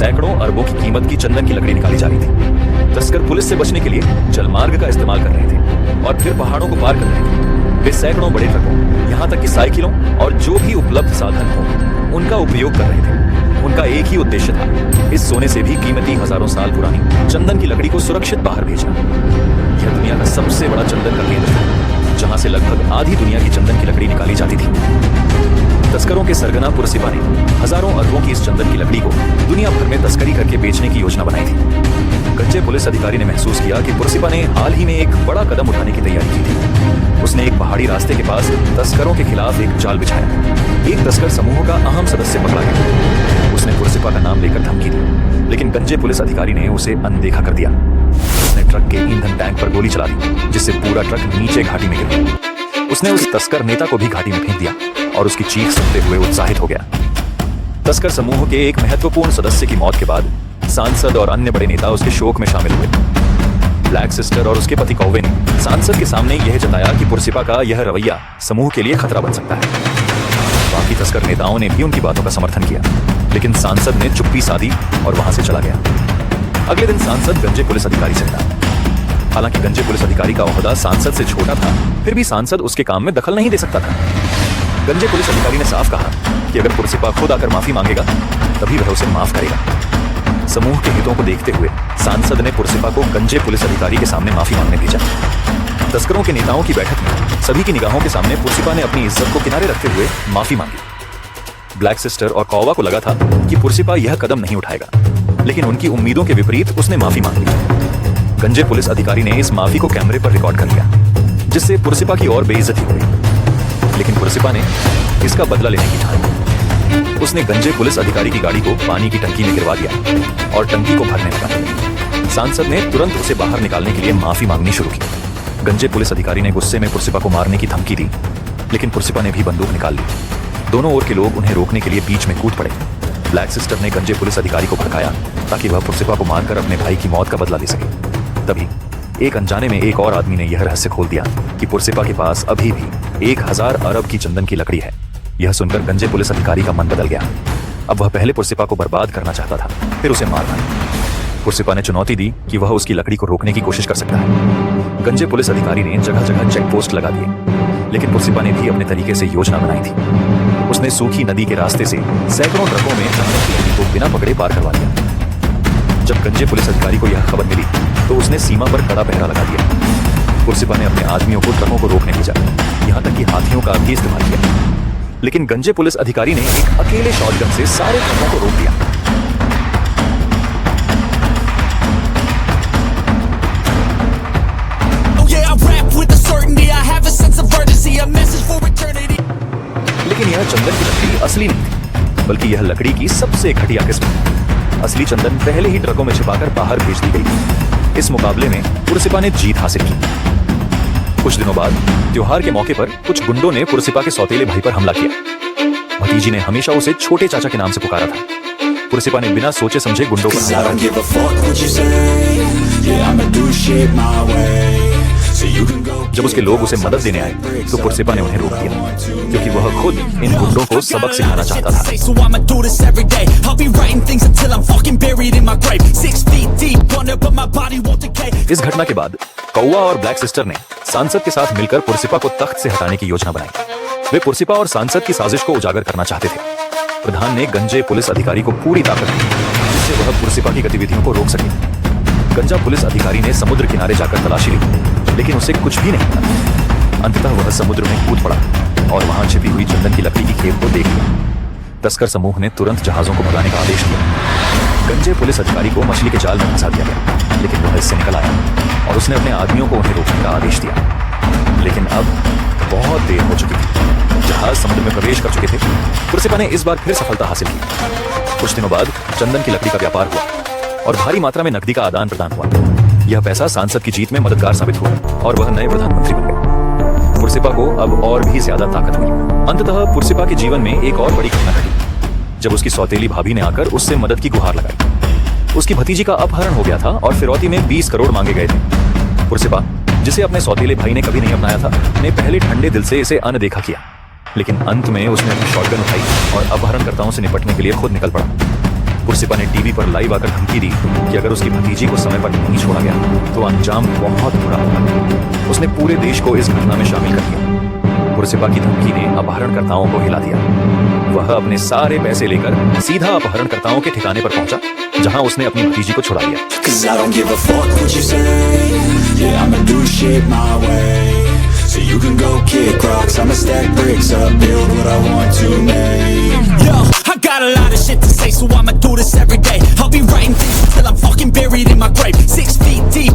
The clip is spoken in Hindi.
सैकड़ों अरबों की कीमत की चंदन की लकड़ी निकाली जा रही थी। तस्कर पुलिस से बचने के लिए जलमार्ग का इस्तेमाल कर रहे थे और फिर पहाड़ों को पार कर रहे थे। वे सैकड़ों बड़े ट्रकों, यहाँ तक कि साइकिलों और जो भी उपलब्ध साधन हो उनका उपयोग कर रहे थे। उनका एक ही उद्देश्य था, इस सोने से भी कीमती हजारों साल पुरानी चंदन की लकड़ी को सुरक्षित बाहर भेजना। यह दुनिया का सबसे बड़ा चंदन का केंद्र था, जहां से लगभग आधी दुनिया की चंदन की लकड़ी निकाली जाती थी। तस्करों के सरगना पुरसिपा ने हजारों अरबों की इस चंदन की लकड़ी को दुनिया भर में तस्करी करके बेचने की योजना बनाई थी। गंजे पुलिस अधिकारी ने महसूस किया कि पुरसिपा ने हाल ही में एक बड़ा कदम उठाने की तैयारी की थी। उसने एक पहाड़ी रास्ते के पास तस्करों के खिलाफ एक जाल बिछाया। एक तस्कर समूह का अहम सदस्य पकड़ा गया। उसने पुरसिपा का नाम लेकर धमकी दी, लेकिन गंजे पुलिस अधिकारी ने उसे अनदेखा कर दिया। उसने ट्रक के ईंधन टैंक पर गोली चला दी, जिससे पूरा ट्रक नीचे घाटी में गिर गया। उसने उस तस्कर नेता को भी घाटी में फेंक दिया और उसकी चीख सुनते हुए उत्साहित हो गया। तस्कर समूह के एक महत्वपूर्ण सदस्य की मौत के बाद सांसद और अन्य बड़े नेता उसके शोक में शामिल हुए। ब्लैक सिस्टर और उसके पति कौवे ने सांसद के सामने यह जताया कि पुरसिपा का यह रवैया समूह के लिए खतरा बन सकता है। बाकी तस्कर नेताओं ने भी उनकी बातों का समर्थन किया, लेकिन सांसद ने चुप्पी साधी और वहां से चला गया। अगले दिन सांसद गंजे पुलिस अधिकारी से मिला। हालांकि गंजे पुलिस अधिकारी का ओहदा सांसद से छोटा था, फिर भी सांसद उसके काम में दखल नहीं दे सकता था। गंजे पुलिस अधिकारी ने साफ कहा कि अगर पुरसिपा खुद आकर माफी मांगेगा तभी वह उसे माफ करेगा। समूह के हितों को देखते हुए सांसद ने पुरसिपा को गंजे पुलिस अधिकारी के सामने माफी मांगने भेजा। तस्करों के नेताओं की बैठक में सभी की निगाहों के सामने पुरसिपा ने अपनी इज्जत को किनारे रखते हुए माफी मांगी। ब्लैक सिस्टर और कौवा को लगा था कि पुरसिपा यह कदम नहीं उठाएगा, लेकिन उनकी उम्मीदों के विपरीत उसने माफी मांग ली। गंजे पुलिस अधिकारी ने इस माफी को कैमरे पर रिकॉर्ड कर लिया, जिससे पुरसिपा की और बेइज्जती हो गई। लेकिन पुरसिपा ने इसका बदला लेने की ठानी। उसने गंजे पुलिस अधिकारी की गाड़ी को पानी की टंकी में गिरवा दिया और टंकी को भरने लगा। सांसद ने तुरंत उसे बाहर निकालने के लिए माफी मांगनी शुरू की। गंजे पुलिस अधिकारी ने गुस्से में पुरसिपा को मारने की धमकी दी, लेकिन पुरसिपा ने भी बंदूक निकाल ली। दोनों ओर के लोग उन्हें रोकने के लिए बीच में कूद पड़े। ब्लैक सिस्टर ने गंजे पुलिस अधिकारी को भड़काया ताकि वह पुरसिपा को मारकर अपने भाई की मौत का बदला ले सके। तभी एक अनजाने में एक और आदमी ने यह रहस्य खोल दिया कि पुरसिपा के पास अभी भी 1000 अरब की चंदन की लकड़ी है। यह सुनकर गंजे पुलिस अधिकारी का मन बदल गया। अब वह पहले पुरसिपा को बर्बाद करना चाहता था, फिर उसे मारना। पुरसिपा ने चुनौती दी कि वह उसकी लकड़ी को रोकने की कोशिश कर सकता है। गंजे पुलिस अधिकारी ने जगह जगह चेक पोस्ट लगा दिए, लेकिन पुरसिपा ने भी अपने तरीके से योजना बनाई थी। उसने सूखी नदी के रास्ते से सैकड़ों ट्रकों में चंदन की लकड़ी को बिना पकड़े पार करवा दिया। जब गंजे पुलिस अधिकारी को यह खबर मिली तो उसने सीमा पर कड़ा पहरा लगा दिया। पुरसिपा ने अपने आदमियों को ट्रकों को रोकने भेजा, यहाँ तक कि हाथियों का भी इस्तेमाल किया। लेकिन गंजे पुलिस अधिकारी ने एक अकेले शॉटगन से सारे ट्रकों को रोक दिया। लेकिन यह चंदन की लकड़ी असली नहीं थी, बल्कि यह लकड़ी की सबसे घटिया किस्म है। असली चंदन पहले ही ट्रकों में छिपाकर बाहर भेज दी गई थी। इस मुकाबले में पुरसिपा ने जीत हासिल की। कुछ दिनों बाद त्योहार के मौके पर कुछ गुंडों ने पुरसिपा के सौतेले भाई पर हमला किया। भतीजी ने हमेशा उसे छोटे चाचा के नाम से पुकारा था। पुरसिपा ने बिना सोचे समझे गुंडों को हरा दिया। जब उसके लोग उसे मदद देने आए तो पुरसिपा ने उन्हें रोक दिया, क्योंकि वह खुद इन गुंडों को सबक सिखाना चाहता था। इस घटना के बाद कौवा और ब्लैक सिस्टर ने सांसद के साथ मिलकर पुरसिपा को तख्त से हटाने की योजना बनाई। वे पुरसिपा और सांसद की साजिश को उजागर करना चाहते थे। प्रधान ने गंजे पुलिस अधिकारी को पूरी ताकत दी, जिससे वह पुरसिपा की गतिविधियों को रोक सके। गंजा पुलिस अधिकारी ने समुद्र किनारे जाकर तलाशी ली, लेकिन उसे कुछ भी नहीं मिला। अंततः वह समुद्र में कूद पड़ा और वहां छिपी हुई चंदन की लकड़ी की खेप को देख लिया। तस्कर समूह ने तुरंत जहाजों को भगाने का आदेश दिया। गंजे पुलिस अधिकारी को मछली के जाल में फंसा दिया गया, लेकिन वह इससे निकल आया और उसने अपने आदमियों को उन्हें रोकने का आदेश दिया। लेकिन अब बहुत देर हो चुकी थी। जहाज समुद्र में प्रवेश कर चुके थे। पुरसिपा ने इस बार फिर सफलता हासिल की। कुछ दिनों बाद चंदन की लकड़ी का व्यापार हुआ और भारी मात्रा में नकदी का आदान प्रदान हुआ। यह पैसा सांसद की जीत में मददगार साबित हुआ और वह नए प्रधानमंत्री बन गए। पुरसिपा को अब और भी ज्यादा ताकत हुई। अंततः पुरसिपा के जीवन में एक और बड़ी घटना घटी, जब उसकी सौतेली भाभी ने आकर उससे मदद की गुहार लगाई। उसकी भतीजी का अपहरण हो गया था और फिरौती में 20 करोड़ मांगे गए थे। पुरसिपा, जिसे अपने सौतेले भाई ने कभी नहीं अपनाया था, ने पहले ठंडे दिल से इसे अनदेखा किया, लेकिन अंत में उसने अपनी शॉटगन उठाई और अपहरणकर्ताओं से निपटने के लिए खुद निकल पड़ा। पुरसिपा ने टीवी पर लाइव आकर धमकी दी कि अगर उसकी भतीजी को समय पर नहीं छोड़ा गया तो अंजाम बहुत बुरा होगा। उसने पूरे देश को इस घटना में शामिल कर दिया। पुरसिपा की धमकी ने अपहरणकर्ताओं को हिला दिया। वह अपने सारे पैसे लेकर सीधा अपहरणकर्ताओं के ठिकाने पर पहुंचा, जहां उसने अपनी भतीजी को छुड़ा लिया। 'Cause I don't give a fuck what you say. Yeah, I'ma do shit my way. So you can go kick rocks, I'ma stack bricks up, build what I want to make. Yo, I got a lot of shit to say, so I'ma do this every day. I'll be writing things till I'm fucking buried in my grave, 6 feet deep.